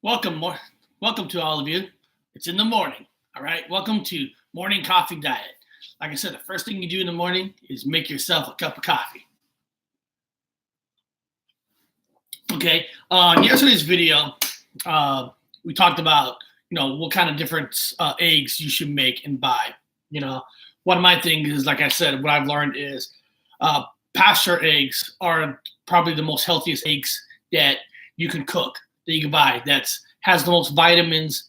Welcome, welcome to all of you. It's in the morning, all right? Welcome to Morning Coffee Diet. Like I said, the first thing you do in the morning is make yourself a cup of coffee. Okay, in yesterday's video, we talked about, what kind of different eggs you should make and buy. One of my things is, like I said, what I've learned is Pasture eggs are probably the most healthiest eggs that you can cook, that you can buy, that's has the most vitamins,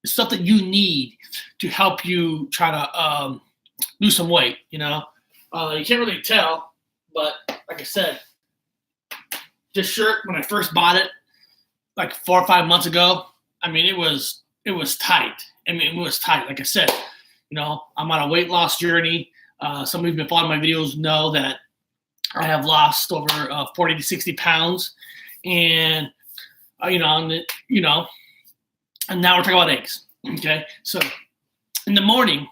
stuff that you need to help you try to lose some weight. You can't really tell, but like I said, this shirt, when I first bought it, like 4 or 5 months ago, I mean, it was tight. It was tight. Like I said, I'm on a weight loss journey. Some of you who've been following my videos know that I have lost over 40 to 60 pounds, and and now we're talking about eggs. Okay, so in the morning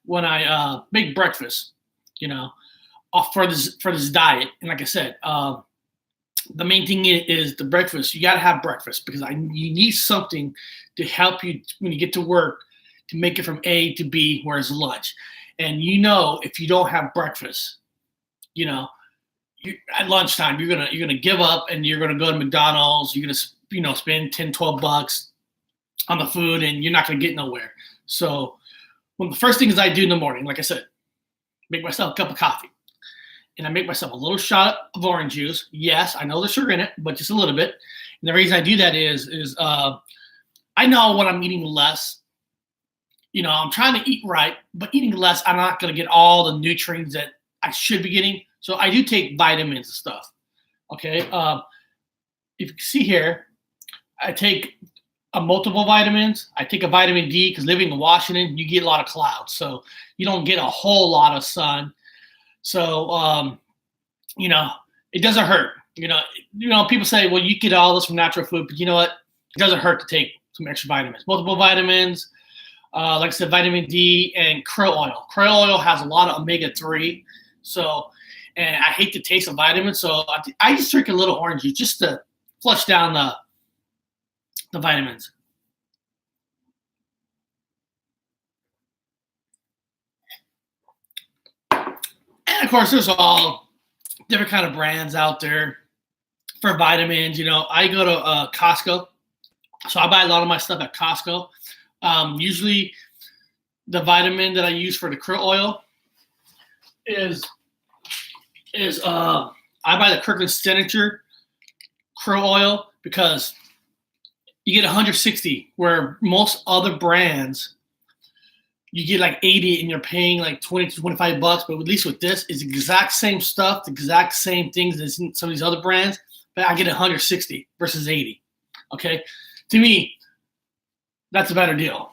when I make breakfast, for this diet, and like I said, the main thing is the breakfast. You got to have breakfast because you need something to help you when you get to work to make it from A to B, whereas lunch. And if you don't have breakfast, at lunchtime you're gonna give up and you're gonna go to McDonald's. You're gonna spend $10-12 on the food and you're not gonna get nowhere. So one of the first things I do in the morning, like I said, make myself a cup of coffee. And I make myself a little shot of orange juice. Yes, I know there's sugar in it, but just a little bit. And the reason I do that is I know when I'm eating less, I'm trying to eat right, but eating less, I'm not going to get all the nutrients that I should be getting. So I do take vitamins and stuff. Okay. If you can see here, I take multiple vitamins. I take a vitamin D because living in Washington, you get a lot of clouds. So you don't get a whole lot of sun. So, it doesn't hurt. People say, well, you get all this from natural food, but you know what? It doesn't hurt to take some extra vitamins, multiple vitamins. Like I said, vitamin D and krill oil. Krill oil has a lot of omega-3. So, and I hate the taste of vitamins. So I just drink a little orange juice just to flush down the vitamins. And of course, there's all different kind of brands out there for vitamins. I go to Costco, so I buy a lot of my stuff at Costco. Usually, the vitamin that I use for the krill oil is I buy the Kirkland Signature krill oil because you get 160, where most other brands you get like 80 and you're paying like 20 to 25 bucks. But at least with this, it's the exact same stuff, the exact same things as in some of these other brands, but I get 160 versus 80. Okay. To me, that's a better deal.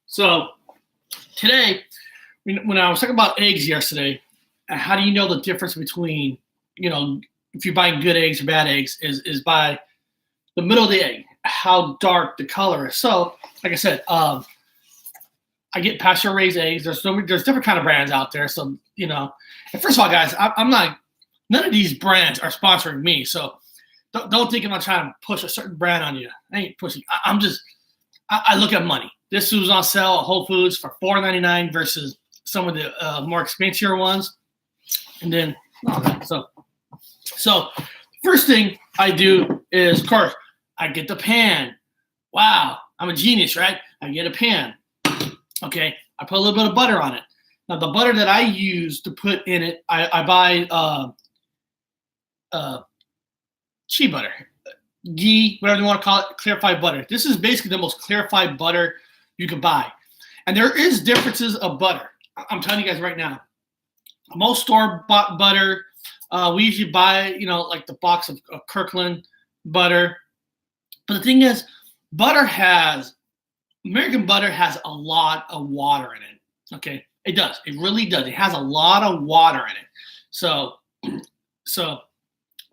So today, when I was talking about eggs yesterday, how do you know the difference between, if you're buying good eggs or bad eggs is by the middle of the egg, how dark the color is. So, like I said, I get pasture raised eggs. There's different kind of brands out there. So, and first of all, guys, I'm not, none of these brands are sponsoring me. So don't think I'm not trying to push a certain brand on you. I ain't pushing. I look at money. This was on sale at Whole Foods for $4.99 versus some of the more expensive ones. And then, so first thing I do is, of course, I get the pan. Wow, I'm a genius, right? I get a pan. Okay, I put a little bit of butter on it. Now, the butter that I use to put in it, I buy shea butter, ghee, whatever you want to call it, clarified butter. This is basically the most clarified butter you can buy. And there is differences of butter. I'm telling you guys right now. Most store-bought butter, we usually buy, like the box of Kirkland butter. But the thing is, American butter has a lot of water in it. Okay, it does. It really does. It has a lot of water in it. So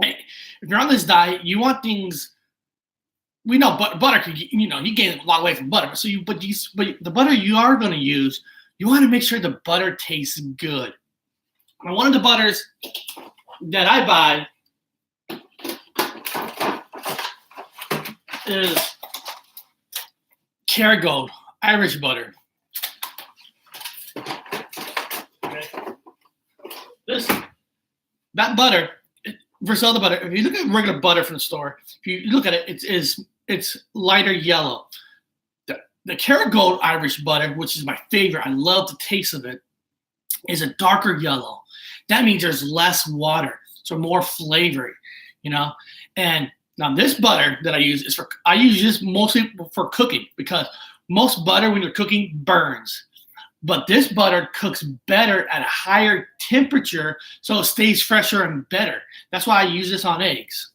if you're on this diet, you want things. We know butter could, you gain a lot of weight from butter. So but the butter you are going to use, you want to make sure the butter tastes good. Now, one of the butters that I buy is Kerrygold Irish butter. Okay. That butter versus other butter. If you look at regular butter from the store, if you look at it, it's lighter yellow. The Kerrygold Irish butter, which is my favorite, I love the taste of it, is a darker yellow. That means there's less water, so more flavoring, you know. And now this butter that I use I use this mostly for cooking, because most butter when you're cooking burns. But this butter cooks better at a higher temperature, so it stays fresher and better. That's why I use this on eggs.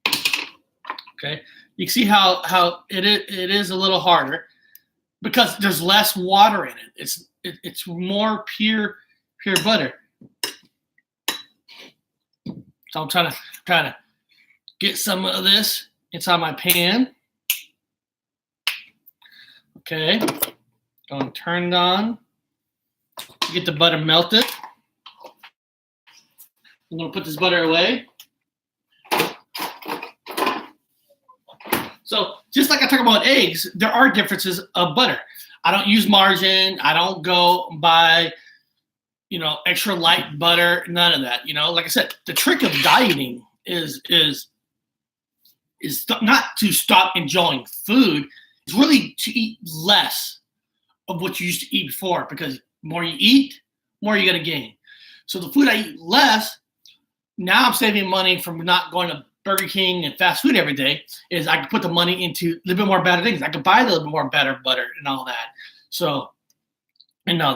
Okay, you can see how it is a little harder because there's less water in it. It's more pure butter. So I'm trying to get some of this inside my pan. Okay. Going to turn it on. Get the butter melted. I'm going to put this butter away. So just like I talk about eggs, there are differences of butter. I don't use margarine. I don't go buy, extra light butter. None of that. Like I said, the trick of dieting is not to stop enjoying food. It's really to eat less of what you used to eat before, because the more you eat, more you're going to gain. So the food I eat less, now I'm saving money from not going to Burger King and fast food every day, is I can put the money into a little bit more better things. I can buy a little bit more better butter and all that. So now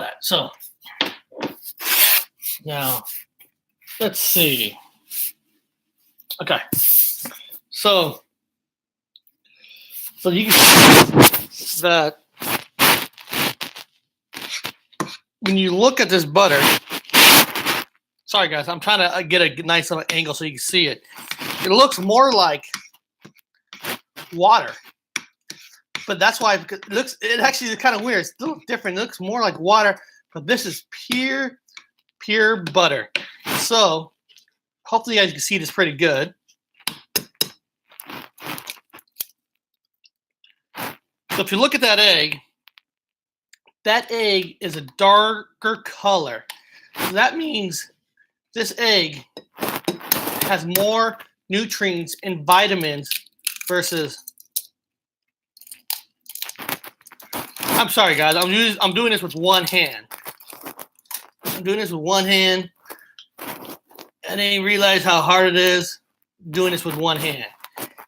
let's see. Okay. So you can see that when you look at this butter, sorry guys, I'm trying to get a nice little angle so you can see it. It looks more like water, but that's why, because it actually is kind of weird. It's a little different. It looks more like water, but this is pure butter. So hopefully you guys can see this pretty good. So if you look at that egg is a darker color. So that means this egg has more nutrients and vitamins versus. I'm sorry, guys. I'm doing this with one hand. I didn't realize how hard it is doing this with one hand.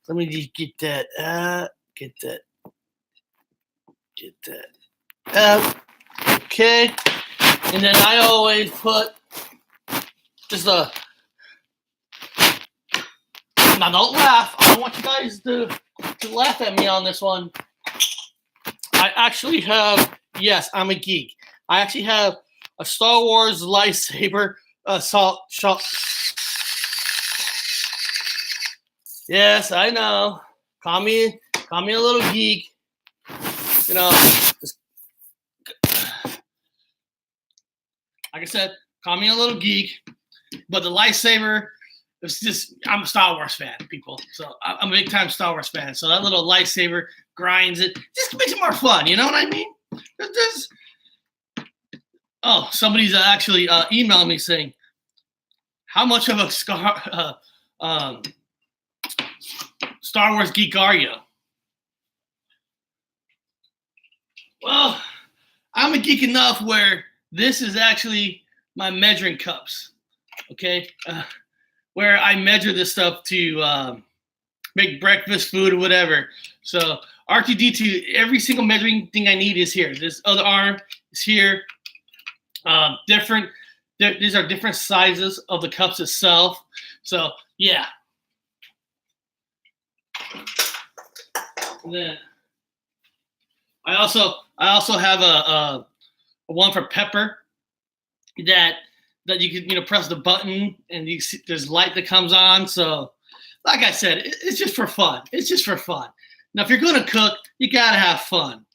Let me just get that. Okay. And then I always put just a. Now don't laugh. I don't want you guys to laugh at me on this one. I actually have. Yes, I'm a geek. I actually have a Star Wars lightsaber salt. Yes, I know. Call me a little geek. Like I said, call me a little geek, but the lightsaber, it's just, I'm a Star Wars fan, people. So I'm a big time Star Wars fan. So that little lightsaber grinds it, just makes it more fun. You know what I mean? Somebody's actually emailed me saying, how much of a Star Wars geek are you? Well, I'm a geek enough where this is actually my measuring cups, okay? Where I measure this stuff to make breakfast food or whatever. So R2D2, every single measuring thing I need is here. This other arm is here. These are different sizes of the cups itself. So yeah. And then I also have a one for pepper that you can press the button and you see there's light that comes on. So like I said, it's just for fun. Now if you're going to cook, you gotta have fun.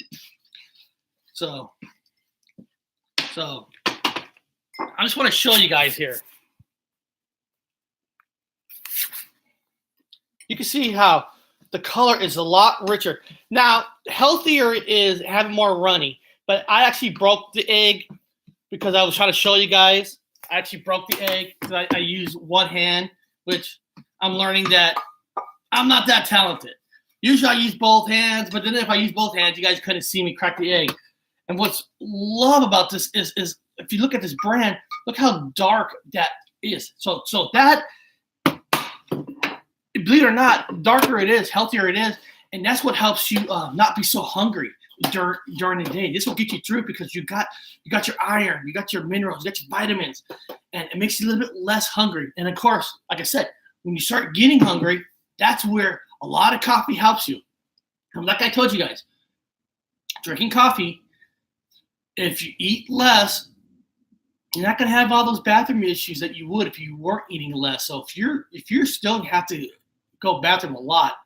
So I just want to show you guys here. You can see how the color is a lot richer. Now, healthier is having more runny, but I actually broke the egg because I was trying to show you guys. I actually broke the egg because I use one hand, which I'm learning that I'm not that talented. Usually I use both hands, but then if I use both hands, you guys couldn't see me crack the egg. And what's love about this is if you look at this brand, look how dark that is. So that, believe it or not, darker it is, healthier it is, and that's what helps you not be so hungry during the day. This will get you through because you got your iron, you got your minerals, you got your vitamins, and it makes you a little bit less hungry. And of course, like I said, when you start getting hungry, that's where a lot of coffee helps you. And like I told you guys, drinking coffee, if you eat less, you're not going to have all those bathroom issues that you would if you weren't eating less. So if you're still have to go bathroom a lot,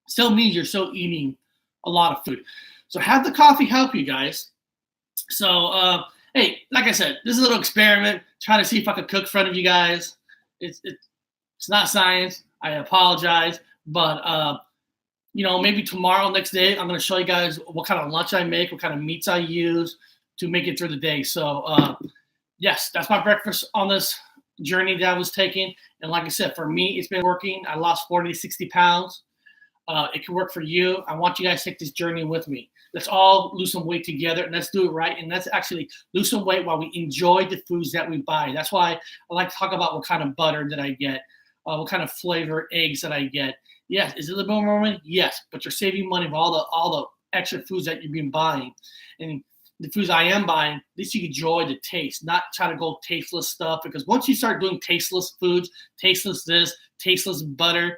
still means you're still eating a lot of food. So have the coffee help you guys. So hey, like I said, this is a little experiment, trying to see if I could cook in front of you guys. It's not science. I apologize, but maybe tomorrow, next day, I'm going to show you guys what kind of lunch I make, what kind of meats I use to make it through the day. So yes, that's my breakfast on this journey that I was taking. And like I said, for me, it's been working. I lost 40 to 60 pounds. It can work for you. I want you guys to take this journey with me. Let's all lose some weight together, and let's do it right. And let's actually lose some weight while we enjoy the foods that we buy. That's why I like to talk about what kind of butter that I get, what kind of flavor eggs that I get. Yes, is it a little bit more money? Yes, but you're saving money for all the extra foods that you've been buying. And the foods I am buying, at least you enjoy the taste, not try to go tasteless stuff. Because once you start doing tasteless foods, tasteless this, tasteless butter,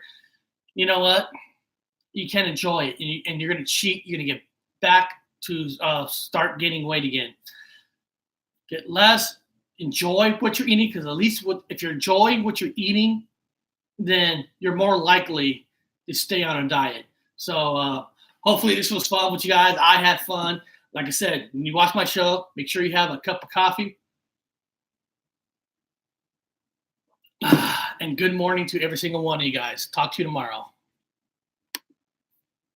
you know what? You can't enjoy it, and you're going to cheat. You're going to get back to start gaining weight again. Get less, enjoy what you're eating, because at least if you're enjoying what you're eating, then you're more likely to stay on a diet. So hopefully this was fun with you guys. I had fun. Like I said, when you watch my show, make sure you have a cup of coffee. And good morning to every single one of you guys. Talk to you tomorrow.